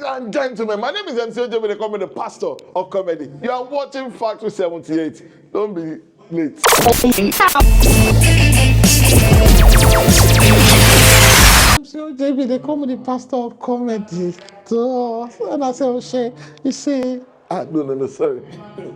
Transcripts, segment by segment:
and gentlemen, my name is MC OJB, they call me the pastor of comedy. You are watching Factory 78. Don't be late. MC OJB, they call me the pastor of comedy. So, and I say, oh shit, you see. No, sorry.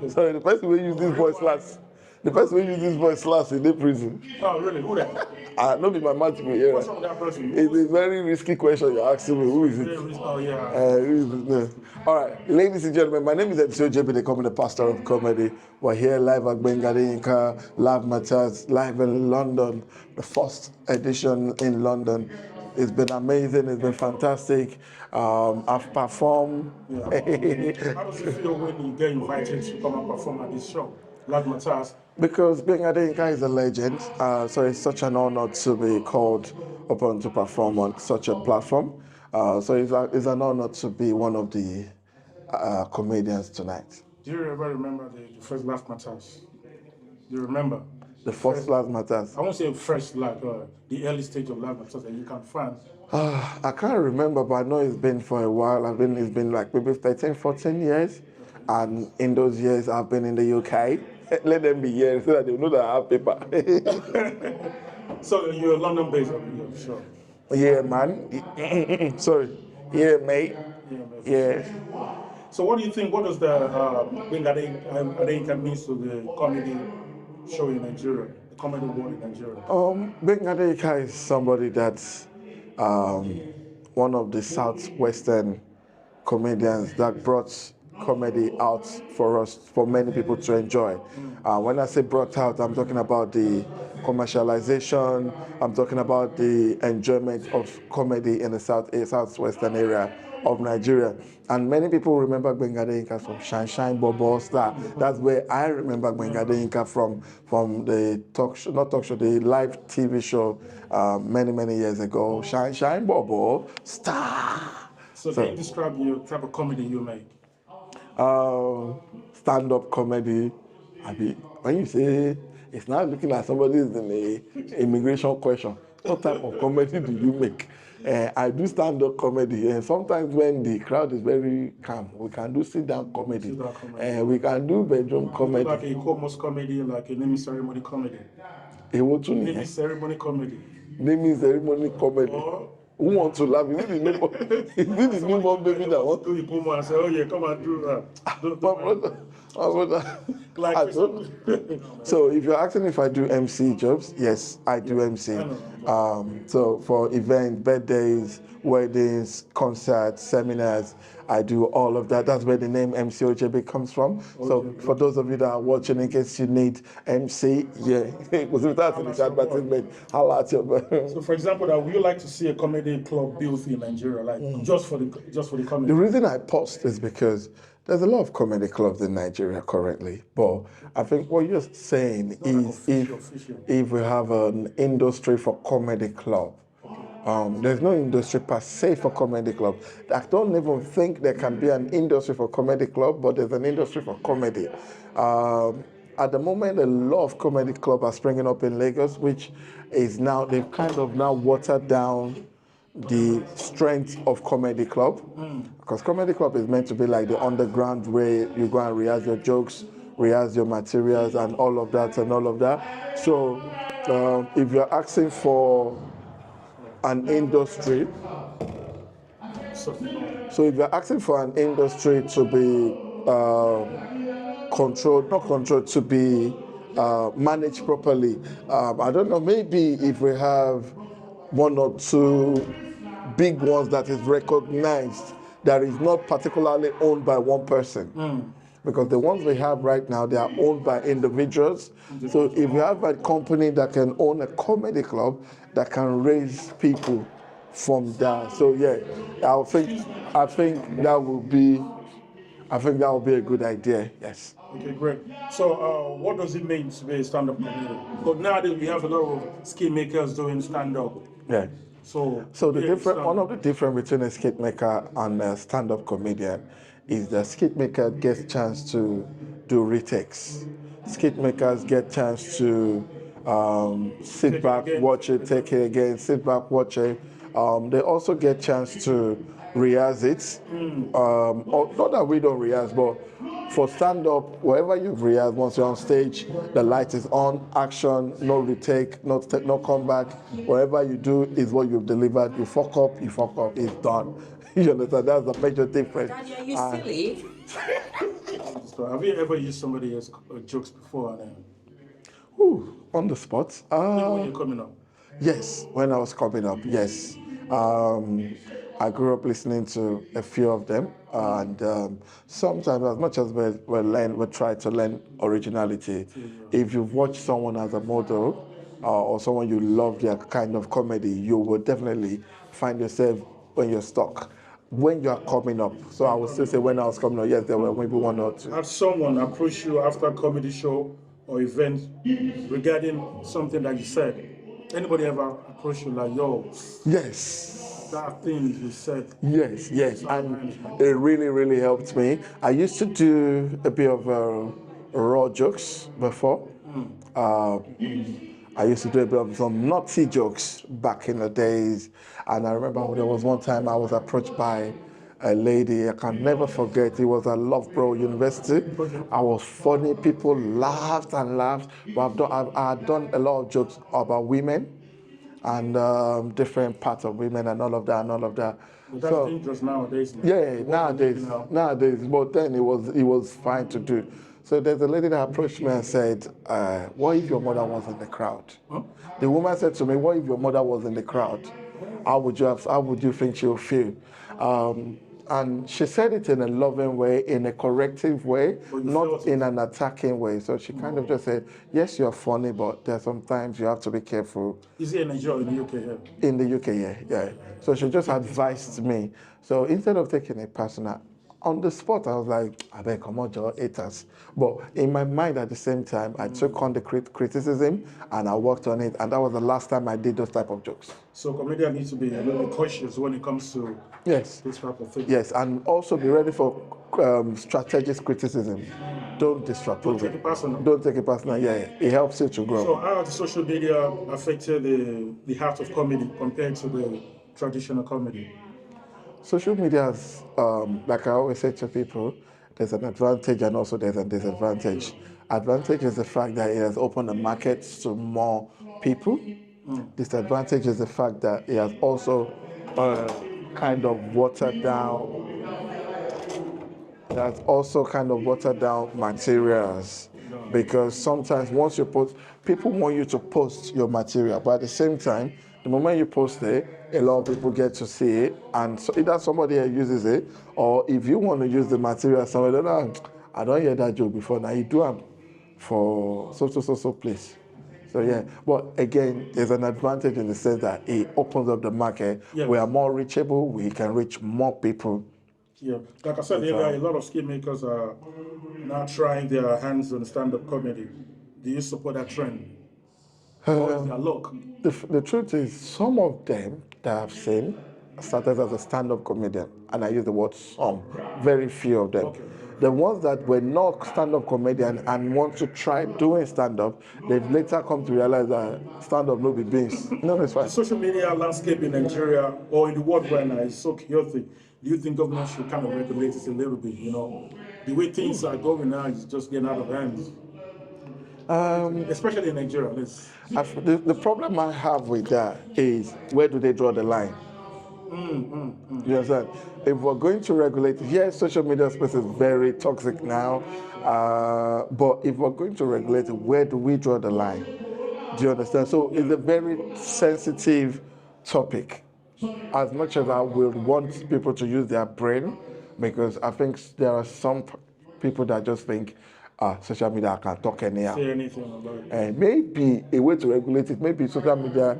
Sorry, the person will use this voice last. The person will use this voice last in the prison. Oh, really? Who that? Not be my mouth here. What's wrong with that person? It's a very risky question you're asking me. Who is it? Oh, yeah. Who is it? No. All right, ladies and gentlemen, my name is MC OJB, they call me the pastor of comedy. We're here live at Bengadinka, LaffMatazz, live in London, the first edition in London. It's been amazing, it's been fantastic. I've performed. Yeah. How does it feel when you get invited to come and perform at this show, LaffMatazz? Because Bengadinka is a legend, so it's such an honor to be called upon to perform on such a platform. So it's an honor to be one of the comedians tonight. Do you ever remember the first LaffMatazz? Do you remember? The first LaffMatazz? I won't say first, like the early stage of LaffMatazz that you can find. I can't remember, but I know it's been for a while. It's been like maybe 13, 14 years. And in those years, I've been in the UK. Let them be here so that they know that I have paper. So you're London-based, sure? Yeah, man. Sorry. Yeah, mate. Yeah. So what do you think, what does the Bengadinka mean to the comedy show in Nigeria, the comedy world in Nigeria? Bengadinka is somebody that's one of the southwestern comedians that brought comedy out for us, for many people to enjoy. When I say brought out, I'm talking about the commercialization, I'm talking about the enjoyment of comedy in the southwestern area of Nigeria. And many people remember Bengadinka from Shine Bobo Star. That's where I remember Bengadinka from the talk show, not talk show, the live TV show many years ago. Shine Bobo Star. So can you describe your type of comedy you make? Stand-up comedy. When you say it's not looking like somebody is in a immigration question, what type of comedy do you make? I do stand-up comedy, and sometimes when the crowd is very calm, we can do sit-down comedy. We can do bedroom comedy. Like a Komos comedy, like a naming ceremony comedy. Naming ceremony comedy. Naming ceremony comedy. Who wants to laugh? Is it the newborn baby that wants to come and say, oh yeah, come and do that? My brother. So if you're asking if I do MC jobs, yes, I do MC. So for events, birthdays, weddings, concerts, seminars, I do all of that. That's where the name MC OJB comes from. So for those of you that are watching, in case you need MC, yeah, because without the advertisement, holla at your. So for example, would you like to see a comedy club built in Nigeria, like just for the comedy? The reason I paused is because there's a lot of comedy clubs in Nigeria currently, but I think what you're saying is if we have an industry for comedy club, there's no industry per se for comedy club. I don't even think there can be an industry for comedy club, but there's an industry for comedy. At the moment, a lot of comedy clubs are springing up in Lagos, which is now, they've kind of now watered down the strength of comedy club, because comedy club is meant to be like the underground where you go and rehearse your jokes, rehearse your materials and all of that. So if you're asking for an industry, so if you're asking for an industry to be to be managed properly, I don't know, maybe if we have one or two big ones that is recognized, that is not particularly owned by one person. Because the ones we have right now, they are owned by individuals. So if you have a company that can own a comedy club, that can raise people from that. So yeah, I think that will be a good idea. Yes. Okay, great. So what does it mean to be a stand-up comedian? But nowadays we have a lot of skit makers doing stand-up. Yeah. So one of the difference between a skit maker and a stand-up comedian is the skit maker gets chance to do retakes. Skit makers get chance to sit back, watch it, take it again, sit back, watch it. They also get chance to rehearse it. Or not that we don't rehearse, but for stand-up, wherever you've rehearsed, once you're on stage, the light is on, action, no retake, no comeback. Whatever you do is what you've delivered. You fuck up, it's done. You understand? That's the major difference. Daddy, are you silly? So have you ever used somebody else's jokes before? On the spot? When you're coming up? Yes, when I was coming up, yes. I grew up listening to a few of them, and sometimes, as much as we try to learn originality, if you've watched someone as a model or someone you love their kind of comedy, you will definitely find yourself when you're stuck. When you are coming up, so I would still say when I was coming up, yes, there were maybe one or two. Had someone approach you after a comedy show or event regarding something that you said? Anybody ever approach you like, yo, Yes. that thing you said? Yes, and it really, really helped me. I used to do a bit of raw jokes before. I used to do a bit of some naughty jokes back in the days. And I remember there was one time I was approached by a lady I can never forget. It was at Loughborough University. I was funny. People laughed and laughed. But I've done a lot of jokes about women and different parts of women and all of that. But that's dangerous nowadays. Man. Yeah, nowadays. But then it was fine to do. So there's a lady that approached me and said, what if your mother was in the crowd? Huh? The woman said to me, what if your mother was in the crowd? How would you think she would feel? And she said it in a loving way, in a corrective way, not in an attacking way. So she kind of just said, yes, you're funny, but there's sometimes you have to be careful. Is it in Nigeria, in the UK here? In the UK, yeah. So she just advised me. So instead of taking it personal, on the spot, I was like, I beg, come on, Joe, haters. But in my mind at the same time, I took on the criticism and I worked on it. And that was the last time I did those type of jokes. So comedian needs to be a little bit cautious when it comes to this type of thing. Yes, and also be ready for strategic criticism. Don't disrupt. Don't take it personal. Don't take it personal, yeah. It helps you to grow. So how has social media affected the art of comedy compared to the traditional comedy? Social media has, like I always say to people, there's an advantage and also there's a disadvantage. Advantage is the fact that it has opened the market to more people. Disadvantage is the fact that it has also kind of watered down. It has also kind of watered down materials, because sometimes once you post, people want you to post your material, but at the same time, the moment you post it, a lot of people get to see it, and so either somebody else uses it, or if you want to use the material, somebody, I don't hear that joke before. Now you do it for so place. So yeah, but again, there's an advantage in the sense that it opens up the market. Yes. We are more reachable. We can reach more people. Yeah, like I said earlier, a lot of skill makers are now trying their hands on stand-up comedy. Do you support that trend? Or is that luck? The truth is, some of them that I've seen started as a stand-up comedian, and I use the word some, very few of them. Okay. The ones that were not stand-up comedian and want to try doing stand-up, they've later come to realize that stand-up no be beans. No, it's fine. The social media landscape in Nigeria or in the world right now is so chaotic. Do you think government should kind of regulate it a little bit? You know, the way things are going now is just getting out of hand. Especially in Nigeria. The problem I have with that is, where do they draw the line? You understand? If we're going to regulate, yes, social media space is very toxic now, but if we're going to regulate it, where do we draw the line? Do you understand? So it's a very sensitive topic. As much as I would want people to use their brain, because I think there are some people that just think, social media, I can talk anyhow. Say anything about it. And maybe a way to regulate it, maybe social media,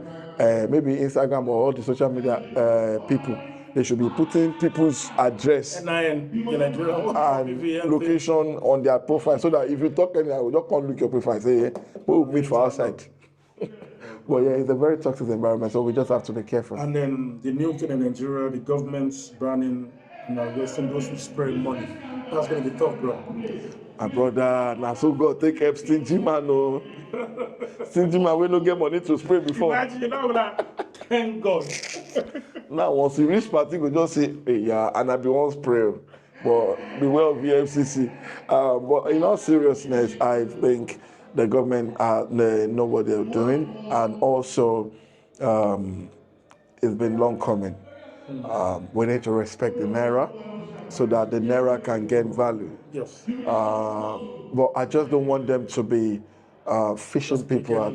maybe Instagram or all the social media people, they should be putting people's address and location on their profile, so that if you talk anyhow, we don't come look your profile and say, hey, we'll meet for outside. Well, yeah, it's a very toxic environment, so we just have to be careful. And then the new thing in Nigeria, the government's banning, arresting those who spray money. That's going to be tough, bro. My brother, now so God take help stingy man, no. Stingy man, we don't get money to spray before. Imagine, thank God. Now, once you reach party, we just say, hey, yeah, and I be one spray. But beware of the FCC. But in all seriousness, I think the government they know what they're doing, and also it's been long coming. We need to respect the naira so that the naira can gain value. Yes. But I just don't want them to be fishing people,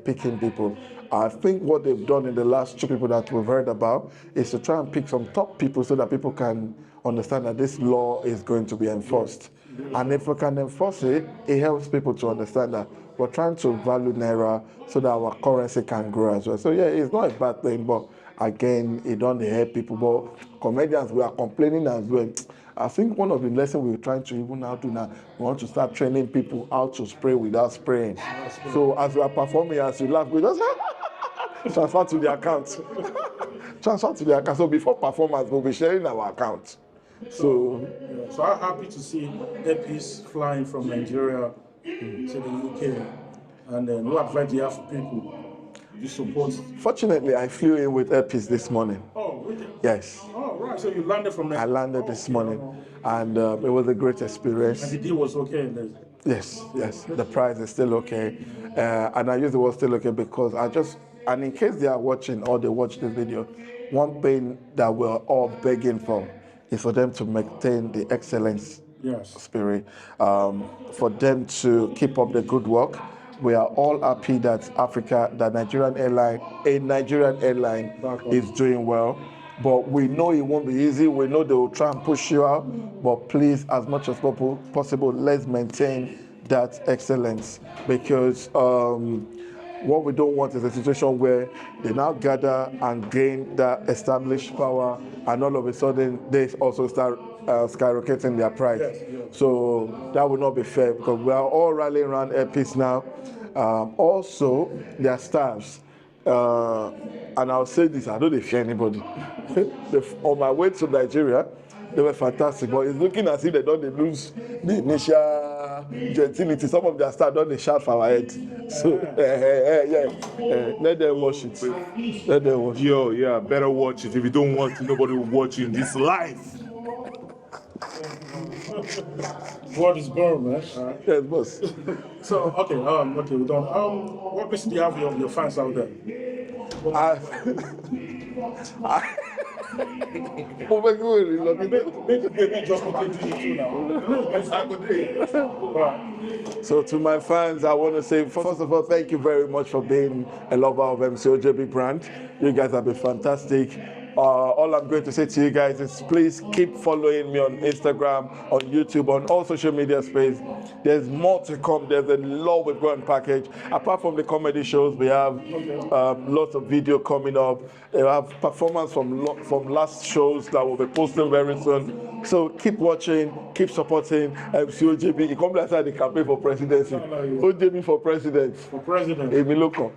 picking people. I think what they've done in the last two people that we've heard about is to try and pick some top people so that people can understand that this law is going to be enforced. And if we can enforce it, it helps people to understand that we're trying to value naira so that our currency can grow as well. So yeah, it's not a bad thing, but again, it don't help people. But comedians, we are complaining as well. I think one of the lessons we're trying to even now do now, we want to start training people how to spray without spraying. So as we are performing, as you laugh, we just transfer to the account. Transfer to the account. So before performance, we'll be sharing our account. So I'm happy to see Epis flying from Nigeria to the UK. And then what advice do you have for people you support? Fortunately, I flew in with Epis this morning. Oh, really? Yes. Oh, right. So you landed from Nigeria? I landed this morning, and it was a great experience. And the deal was okay? Yes. The price is still okay. And I use the word still okay because and in case they are watching or they watch the video, one thing that we're all begging for is for them to maintain the excellence spirit, for them to keep up the good work. We are all happy that a Nigerian airline is doing well. But we know it won't be easy. We know they will try and push you out. But please, as much as possible, let's maintain that excellence. Because what we don't want is a situation where they now gather and gain that established power, and all of a sudden they also start skyrocketing their price. Yes. So that would not be fair because we are all rallying around Airpeace now. Also, their staffs. And I'll say this, I don't fear anybody. On my way to Nigeria, they were fantastic, but it's looking as if they lose the initial gentility. Some of their staff don't shout for our head. So, let them watch it. Let them watch it. Yeah, better watch it. If you don't watch it, nobody will watch you in this life. What is born, man? Yes, boss. So, okay, we're done. What message do you have of your fans out there? So to my fans, I want to say, first of all, thank you very much for being a lover of MC OJB brand. You guys have been fantastic. All I'm going to say to you guys is please keep following me on Instagram, on YouTube, on all social media space. There's more to come. There's a lot we've got in package. Apart from the comedy shows, we have lots of video coming up. We have performance from last shows that we'll be posting very soon. So keep watching, keep supporting MC OJB. He comes outside the campaign for presidency. OJB for president. For president. Emi Loko.